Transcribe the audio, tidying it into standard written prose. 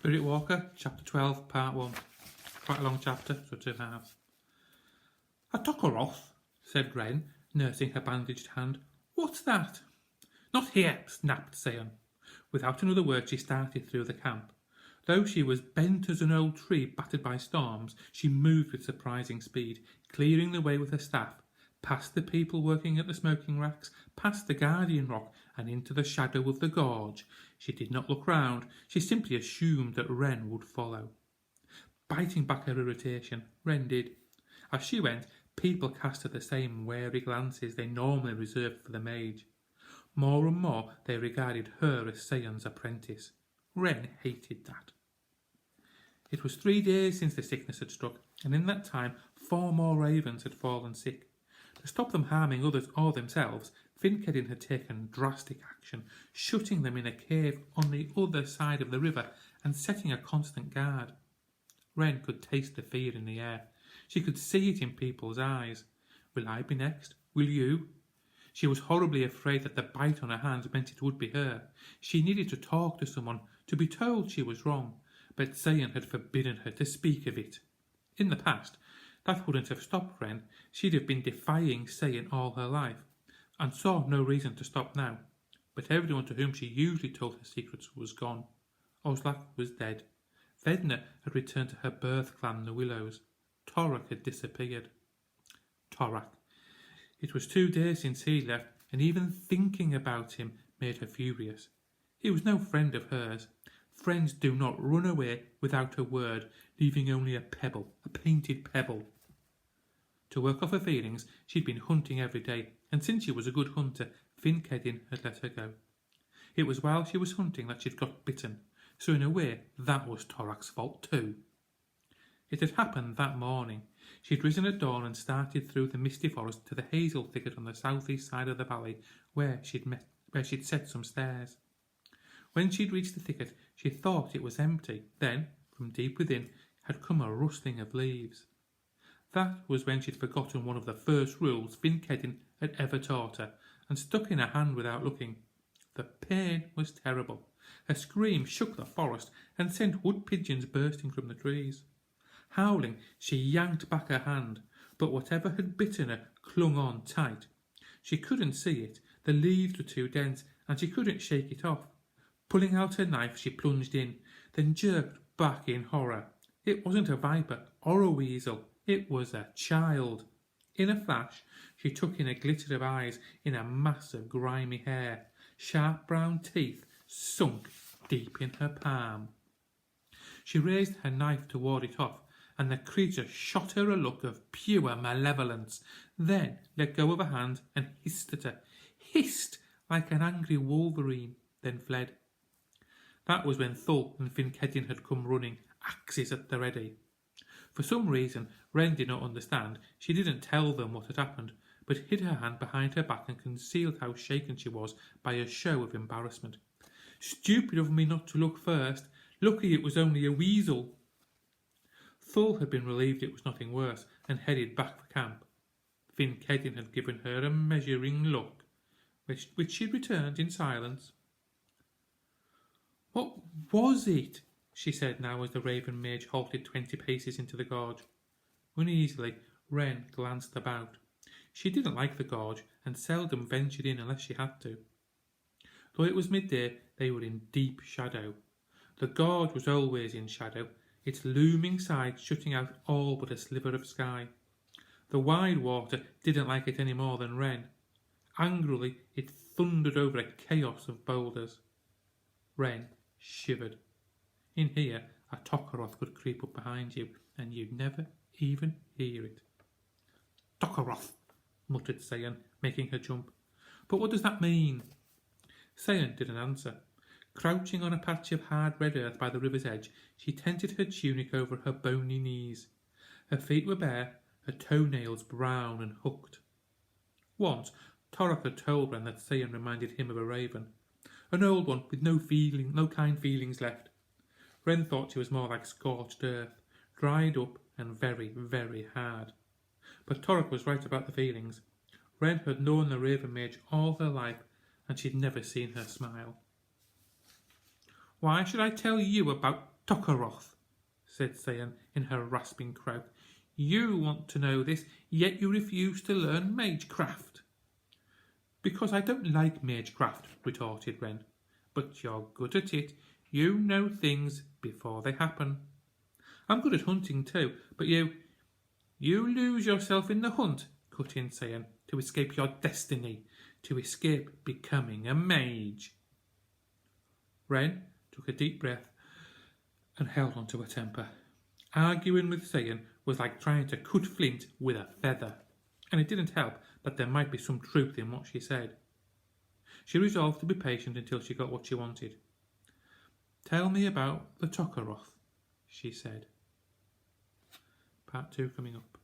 Spirit Walker, Chapter 12, Part 1. Quite a long chapter, so 2 halves. "A Tokaroth," said Renn, nursing her bandaged hand. "What's that?" "Not here," snapped Seon. Without another word she started through the camp. Though she was bent as an old tree battered by storms, she moved with surprising speed, clearing the way with her staff, past the people working at the smoking racks, past the Guardian Rock, and into the shadow of the gorge. She did not look round, she simply assumed that Renn would follow. Biting back her irritation, Renn did. As she went, people cast her the same wary glances they normally reserved for the mage. More and more they regarded her as Seon's apprentice. Renn hated that. It was 3 days since the sickness had struck, and in that time 4 more ravens had fallen sick. To stop them harming others or themselves, Finkedin had taken drastic action, shutting them in a cave on the other side of the river and setting a constant guard. Renn could taste the fear in the air. She could see it in people's eyes. Will I be next? Will you? She was horribly afraid that the bite on her hand meant it would be her. She needed to talk to someone, to be told she was wrong, but Seon had forbidden her to speak of it. In the past, that wouldn't have stopped Renn. She'd have been defying Seon all her life, and saw no reason to stop now. But everyone to whom she usually told her secrets was gone. Oslak was dead. Vedna had returned to her birth clan, the Willows. Torak had disappeared. Torak. It was 2 days since he left, and even thinking about him made her furious. He was no friend of hers. Friends do not run away without a word, leaving only a pebble, a painted pebble. To work off her feelings, she'd been hunting every day, and since she was a good hunter, Finkedin had let her go. It was while she was hunting that she'd got bitten, so in a way that was Torak's fault too. It had happened that morning. She'd risen at dawn and started through the misty forest to the hazel thicket on the southeast side of the valley, where she'd set some snares. When she'd reached the thicket, she thought it was empty. Then, from deep within, had come a rustling of leaves. That was when she'd forgotten one of the first rules Finkedin had ever taught her, and stuck in her hand without looking. The pain was terrible. Her scream shook the forest and sent wood pigeons bursting from the trees. Howling, she yanked back her hand, but whatever had bitten her clung on tight. She couldn't see it, the leaves were too dense, and she couldn't shake it off. Pulling out her knife, she plunged in, then jerked back in horror. It wasn't a viper or a weasel, it was a child. In a flash, she took in a glitter of eyes in a mass of grimy hair, sharp brown teeth sunk deep in her palm. She raised her knife to ward it off, and the creature shot her a look of pure malevolence, then let go of her hand and hissed at her, hissed like an angry wolverine, then fled. That was when Thul and Finkedin had come running, axes at the ready. For some reason Renn did not understand. She didn't tell them what had happened, but hid her hand behind her back and concealed how shaken she was by a show of embarrassment. "Stupid of me not to look first. Lucky it was only a weasel." Thul had been relieved it was nothing worse and headed back for camp. Finkedin had given her a measuring look, which she returned in silence. "What was it?" she said now as the Raven Mage halted 20 paces into the gorge. Uneasily, Renn glanced about. She didn't like the gorge and seldom ventured in unless she had to. Though it was midday, they were in deep shadow. The gorge was always in shadow, its looming sides shutting out all but a sliver of sky. The wide water didn't like it any more than Renn. Angrily, it thundered over a chaos of boulders. Renn shivered. In here, a Tokaroth could creep up behind you, and you'd never even hear it. "Tokaroth," muttered Seon, making her jump. "But what does that mean?" Seon didn't answer. Crouching on a patch of hard red earth by the river's edge, she tented her tunic over her bony knees. Her feet were bare, her toenails brown and hooked. Once, Torak had told Renn that Seon reminded him of a raven. An old one with no kind feelings left. Renn thought she was more like scorched earth, dried up and very, very hard. But Torak was right about the feelings. Renn had known the Raven Mage all her life, and she'd never seen her smile. "Why should I tell you about Tokaroth, said Sayan in her rasping croak. You want to know this, yet you refuse to learn magecraft. Because I don't like magecraft, retorted Renn. But you're good at it. You know things before they happen. I'm good at hunting too, but you lose yourself in the hunt, cut in Sayan, to escape your destiny, to escape becoming a mage. Renn took a deep breath and held on to her temper. Arguing with Sayan was like trying to cut flint with a feather, and it didn't help that there might be some truth in what she said. She resolved to be patient until she got what she wanted. Tell me about the Tokaroth, she said. Part 2 coming up.